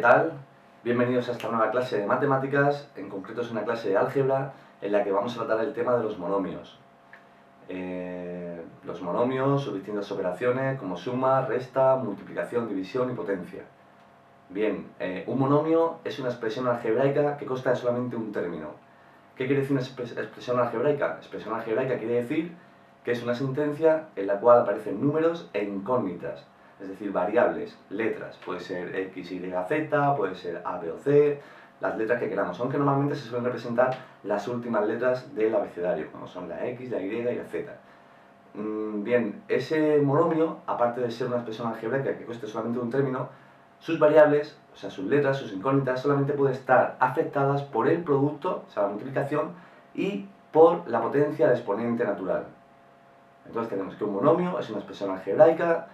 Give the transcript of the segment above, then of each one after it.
tal? Bienvenidos a esta nueva clase de matemáticas, en concreto es una clase de álgebra en la que vamos a tratar el tema de los monomios. Los monomios, sus distintas operaciones como suma, resta, multiplicación, división y potencia. Bien, un monomio es una expresión algebraica que consta de solamente un término. ¿Qué quiere decir una expresión algebraica? Expresión algebraica quiere decir que es una sentencia en la cual aparecen números e incógnitas. Es decir, variables, letras, puede ser X, Y, Z, puede ser A, B o C, las letras que queramos, aunque normalmente se suelen representar las últimas letras del abecedario, como son la X, la Y y la Z. Bien, ese monomio, aparte de ser una expresión algebraica que cueste solamente un término, sus variables, o sea, sus letras, sus incógnitas, solamente pueden estar afectadas por el producto, o sea, la multiplicación, y por la potencia de exponente natural. Entonces tenemos que un monomio es una expresión algebraica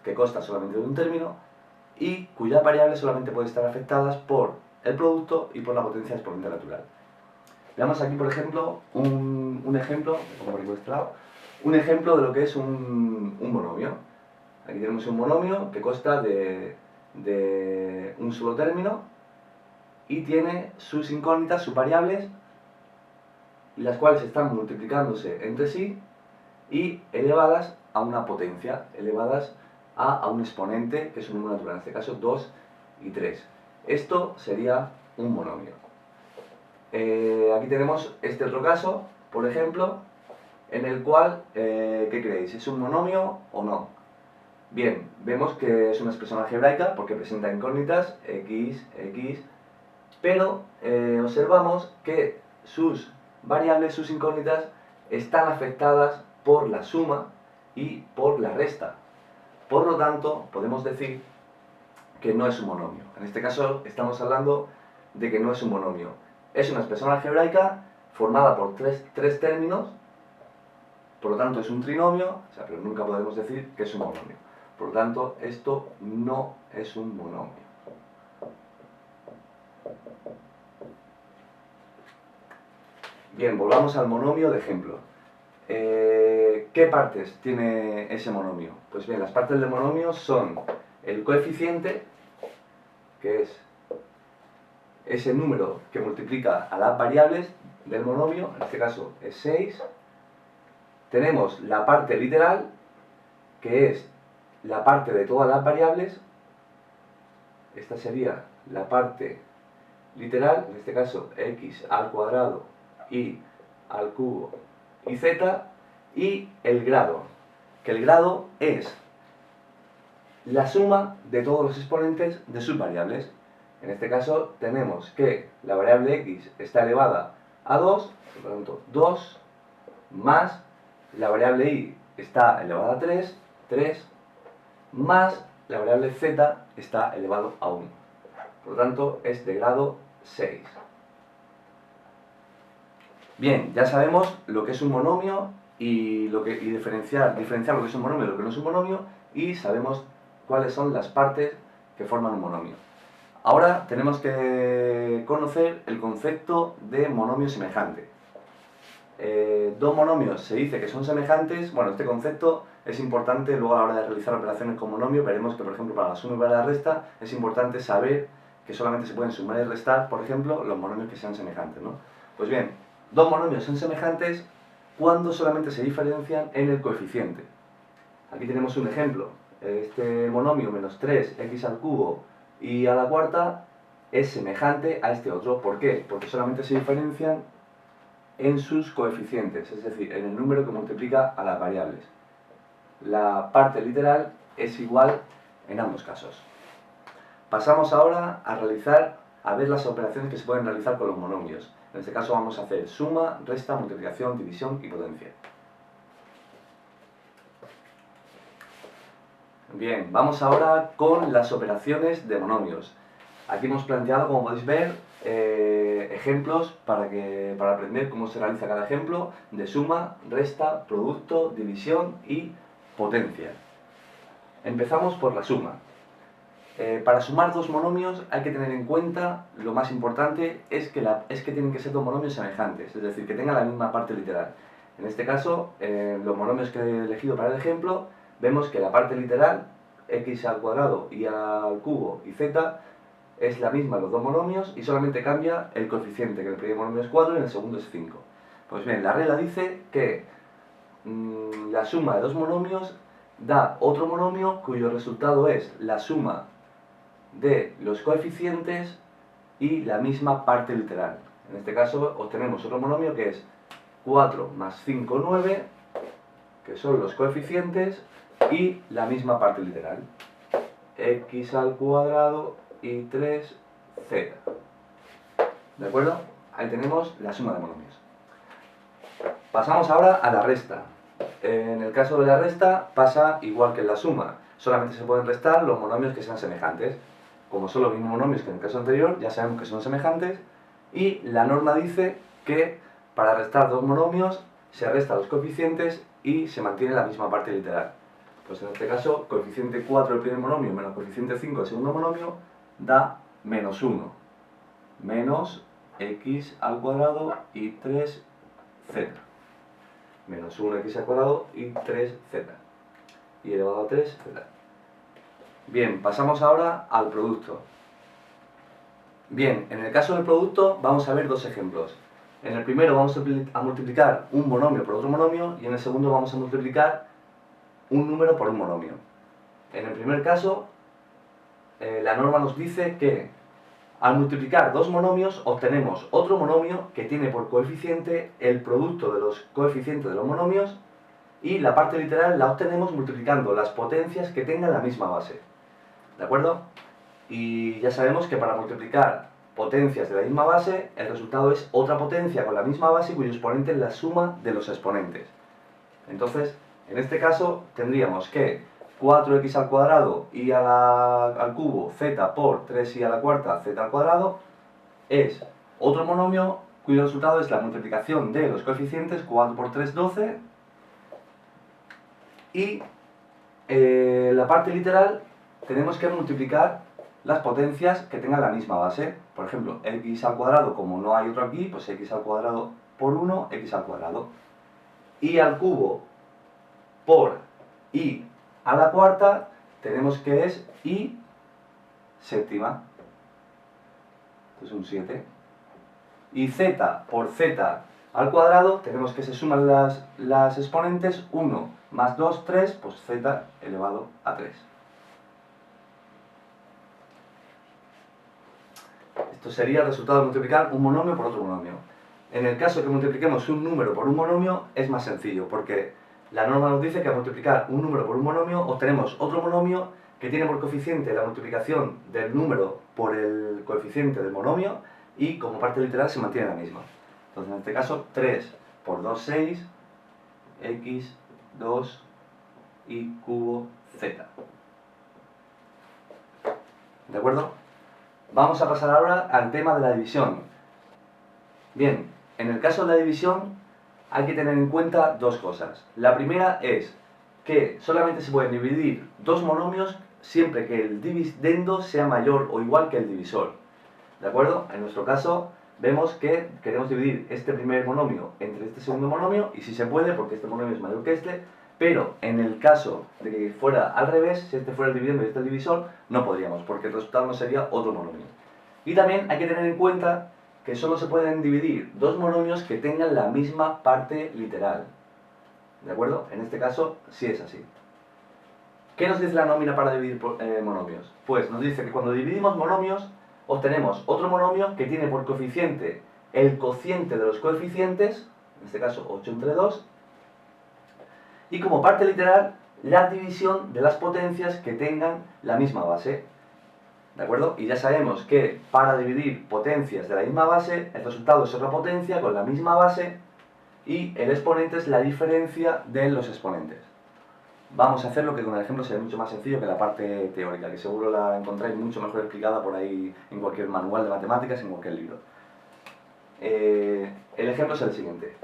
que consta solamente de un término y cuyas variables solamente pueden estar afectadas por el producto y por la potencia de exponente natural. Veamos aquí, por ejemplo, un ejemplo, como por este lado, un ejemplo de lo que es un monomio. Aquí tenemos un monomio que consta de un solo término y tiene sus incógnitas, sus variables, las cuales están multiplicándose entre sí y elevadas a una potencia, elevadas a un exponente, que es un número natural, en este caso 2 y 3. Esto sería un monomio. Aquí tenemos este otro caso, por ejemplo, en el cual, ¿qué creéis? ¿Es un monomio o no? Bien, vemos que es una expresión algebraica porque presenta incógnitas, x, pero observamos que sus variables, sus incógnitas, están afectadas por la suma y por la resta. Por lo tanto, podemos decir que no es un monomio. En este caso estamos hablando de que no es un monomio. Es una expresión algebraica formada por tres términos, por lo tanto es un trinomio, pero nunca podemos decir que es un monomio. Por lo tanto, esto no es un monomio. Bien, volvamos al monomio de ejemplo. ¿Qué partes tiene ese monomio? Pues bien, las partes del monomio son el coeficiente, que es ese número que multiplica a las variables del monomio, en este caso es 6. Tenemos la parte literal, que es la parte de todas las variables. Esta sería la parte literal, en este caso x al cuadrado y al cubo y z, y el grado, que el grado es la suma de todos los exponentes de sus variables. En este caso tenemos que la variable x está elevada a 2, por lo tanto 2, más la variable y está elevada a 3, 3, más la variable z está elevado a 1. Por lo tanto es de grado 6. Bien, ya sabemos lo que es un monomio y diferenciar lo que es un monomio y lo que no es un monomio, y sabemos cuáles son las partes que forman un monomio. Ahora tenemos que conocer el concepto de monomio semejante. Dos monomios se dice que son semejantes. Bueno, este concepto es importante luego a la hora de realizar operaciones con monomio. Veremos que, por ejemplo, para la suma y para la resta es importante saber que solamente se pueden sumar y restar, por ejemplo, los monomios que sean semejantes, ¿no? Pues bien, dos monomios son semejantes cuando solamente se diferencian en el coeficiente. Aquí tenemos un ejemplo. Este monomio menos 3x al cubo y a la cuarta es semejante a este otro. ¿Por qué? Porque solamente se diferencian en sus coeficientes, es decir, en el número que multiplica a las variables. La parte literal es igual en ambos casos. Pasamos ahora a ver las operaciones que se pueden realizar con los monomios. En este caso vamos a hacer suma, resta, multiplicación, división y potencia. Bien, vamos ahora con las operaciones de monomios. Aquí hemos planteado, como podéis ver, ejemplos para aprender cómo se realiza cada ejemplo de suma, resta, producto, división y potencia. Empezamos por la suma. Para sumar dos monomios hay que tener en cuenta, lo más importante es que tienen que ser dos monomios semejantes, es decir, que tengan la misma parte literal. En este caso, los monomios que he elegido para el ejemplo, vemos que la parte literal, x al cuadrado y al cubo y z, es la misma en los dos monomios y solamente cambia el coeficiente, que en el primer monomio es 4 y en el segundo es 5. Pues bien, la regla dice que la suma de dos monomios da otro monomio cuyo resultado es la suma de los coeficientes y la misma parte literal. En este caso obtenemos otro monomio que es 4 más 5, 9, que son los coeficientes, y la misma parte literal, x al cuadrado y 3z. ¿De acuerdo? Ahí tenemos la suma de monomios. Pasamos ahora a la resta. En el caso de la resta pasa igual que en la suma, solamente se pueden restar los monomios que sean semejantes. Como son los mismos monomios que en el caso anterior, ya sabemos que son semejantes, y la norma dice que para restar dos monomios se restan los coeficientes y se mantiene la misma parte literal. Pues en este caso, coeficiente 4 del primer monomio menos coeficiente 5 del segundo monomio da menos 1, menos x al cuadrado y 3z. Menos 1x al cuadrado y 3z. Y elevado a 3z. Bien, pasamos ahora al producto. Bien, en el caso del producto vamos a ver dos ejemplos. En el primero vamos a multiplicar un monomio por otro monomio y en el segundo vamos a multiplicar un número por un monomio. En el primer caso, la norma nos dice que al multiplicar dos monomios obtenemos otro monomio que tiene por coeficiente el producto de los coeficientes de los monomios y la parte literal la obtenemos multiplicando las potencias que tengan la misma base. ¿De acuerdo? Y ya sabemos que para multiplicar potencias de la misma base, el resultado es otra potencia con la misma base cuyo exponente es la suma de los exponentes. Entonces, en este caso tendríamos que 4x al cuadrado y al cubo z por 3y a la cuarta z al cuadrado es otro monomio cuyo resultado es la multiplicación de los coeficientes 4 por 3, 12, y la parte literal tenemos que multiplicar las potencias que tengan la misma base. Por ejemplo, x al cuadrado, como no hay otro aquí, pues x al cuadrado por 1, x al cuadrado. Y al cubo por y a la cuarta, tenemos que es y séptima. Esto es un 7. Y z por z al cuadrado, tenemos que se suman las exponentes, 1 más 2, 3, pues z elevado a 3. Esto sería el resultado de multiplicar un monomio por otro monomio. En el caso de que multipliquemos un número por un monomio, es más sencillo, porque la norma nos dice que al multiplicar un número por un monomio, obtenemos otro monomio que tiene por coeficiente la multiplicación del número por el coeficiente del monomio, y como parte literal se mantiene la misma. Entonces, en este caso, 3 por 2, 6, x, 2 y cubo z. ¿De acuerdo? Vamos a pasar ahora al tema de la división. Bien, en el caso de la división hay que tener en cuenta dos cosas. La primera es que solamente se pueden dividir dos monomios siempre que el dividendo sea mayor o igual que el divisor. ¿De acuerdo? En nuestro caso vemos que queremos dividir este primer monomio entre este segundo monomio, y si se puede, porque este monomio es mayor que este, pero en el caso de que fuera al revés, si este fuera el dividendo y este el divisor, no podríamos, porque el resultado no sería otro monomio. Y también hay que tener en cuenta que solo se pueden dividir dos monomios que tengan la misma parte literal. ¿De acuerdo? En este caso sí es así. ¿Qué nos dice la nómina para dividir monomios? Pues nos dice que cuando dividimos monomios obtenemos otro monomio que tiene por coeficiente el cociente de los coeficientes, en este caso 8 entre 2, y como parte literal la división de las potencias que tengan la misma base. ¿De acuerdo? Y ya sabemos que para dividir potencias de la misma base, el resultado es otra potencia con la misma base y el exponente es la diferencia de los exponentes. Vamos a hacerlo que con el ejemplo será mucho más sencillo que la parte teórica, que seguro la encontráis mucho mejor explicada por ahí en cualquier manual de matemáticas, en cualquier libro. El ejemplo es el siguiente.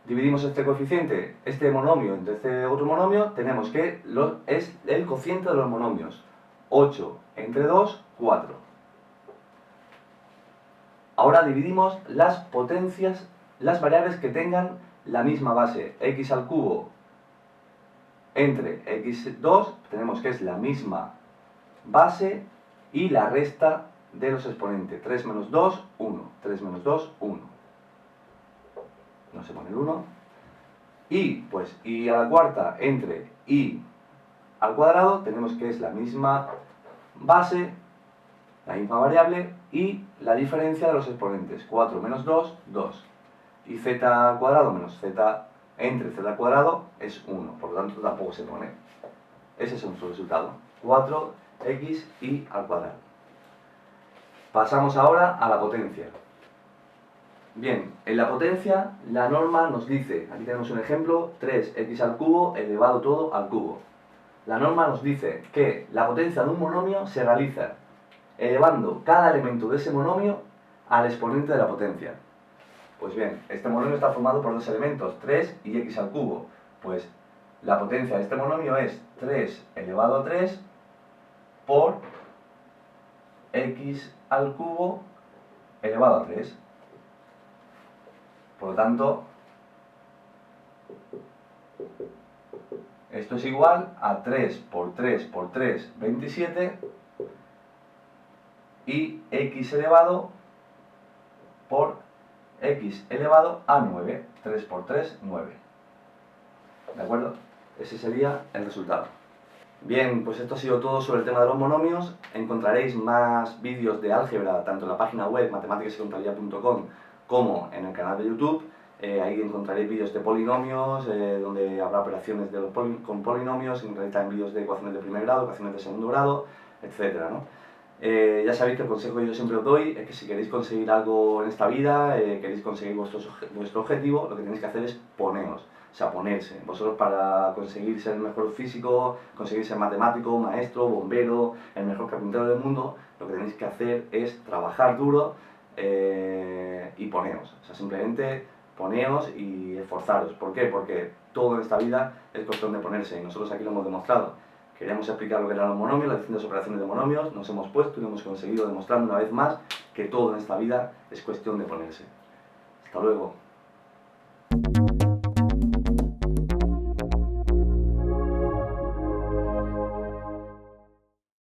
Dividimos este coeficiente, este monomio, entre este otro monomio, tenemos que es el cociente de los monomios. 8 entre 2, 4. Ahora dividimos las potencias, las variables que tengan la misma base. X al cubo entre x2, tenemos que es la misma base, y la resta de los exponentes. 3 menos 2, 1. 3 menos 2, 1. No se pone el 1. Y a la cuarta entre y al cuadrado tenemos que es la misma base, la misma variable y la diferencia de los exponentes. 4 menos 2, 2. Y z al cuadrado menos z entre z al cuadrado es 1. Por lo tanto tampoco se pone. Ese es nuestro resultado. 4xy al cuadrado. Pasamos ahora a la potencia. Bien, en la potencia la norma nos dice, aquí tenemos un ejemplo, 3x al cubo elevado todo al cubo. La norma nos dice que la potencia de un monomio se realiza elevando cada elemento de ese monomio al exponente de la potencia. Pues bien, este monomio está formado por dos elementos, 3 y x al cubo. Pues la potencia de este monomio es 3 elevado a 3 por x al cubo elevado a 3. Por lo tanto, esto es igual a 3 por 3 por 3, 27, y x elevado por x elevado a 9. 3 por 3, 9. ¿De acuerdo? Ese sería el resultado. Bien, pues esto ha sido todo sobre el tema de los monomios. Encontraréis más vídeos de álgebra tanto en la página web matemáticasycontabilidad.com como en el canal de YouTube. Ahí encontraréis vídeos de polinomios, donde habrá operaciones con polinomios, encontraréis también vídeos de ecuaciones de primer grado, ecuaciones de segundo grado, etc., ¿no? Ya sabéis que el consejo que yo siempre os doy es que si queréis conseguir algo en esta vida, queréis conseguir vuestro objetivo, lo que tenéis que hacer es poneros, o sea, ponerse. Vosotros para conseguir ser el mejor físico, conseguir ser matemático, maestro, bombero, el mejor carpintero del mundo, lo que tenéis que hacer es trabajar duro y poneros. O sea, simplemente poneos y esforzaros. ¿Por qué? Porque todo en esta vida es cuestión de ponerse y nosotros aquí lo hemos demostrado. Queríamos explicar lo que eran los monomios, las distintas operaciones de monomios, nos hemos puesto y hemos conseguido demostrar una vez más que todo en esta vida es cuestión de ponerse. Hasta luego.